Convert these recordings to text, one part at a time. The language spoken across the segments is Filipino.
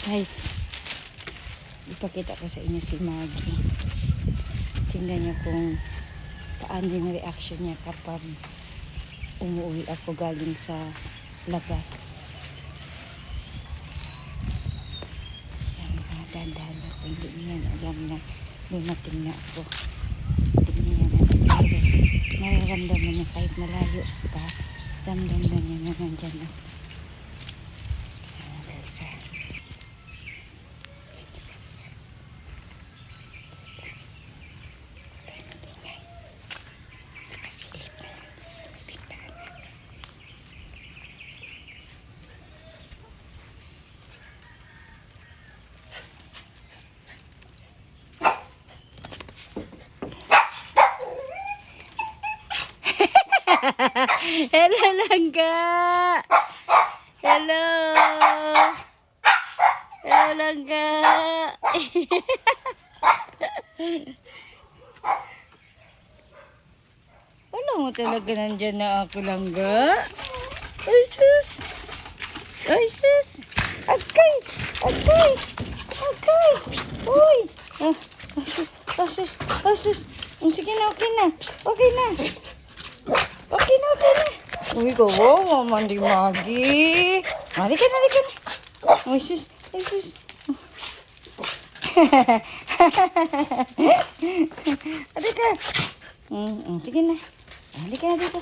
Guys, ipakita ko sa inyo si Maggie. Tingnan niyo kung paano yung reaction niya kapag umuwi ako galing sa labas. Dahan-dahan ako. Hindi niya alam na dumating na ako. Hindi niya alam. Nararamdaman niya kahit malayo pa. Damdaman niya na nandyan ako. Hello, Langga! Hello! Hello, Langga! Alam mo talaga nandyan na ako, Langga? Ay, sus! Ay, sus! Agay! Agay! Agay! Uy! Asus! Asus! Asus! Sige na, okay na! Okay na! Okay na, okay na. Uy, kawawa man di Maggie. Halika na, halika na. Uy, sus, uy, sus. Halika. Sige na. Halika na dito.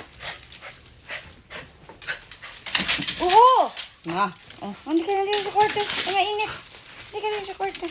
Oo! Nga. Halika na dito sa kwarto. Mainit. Halika na sa kwarto.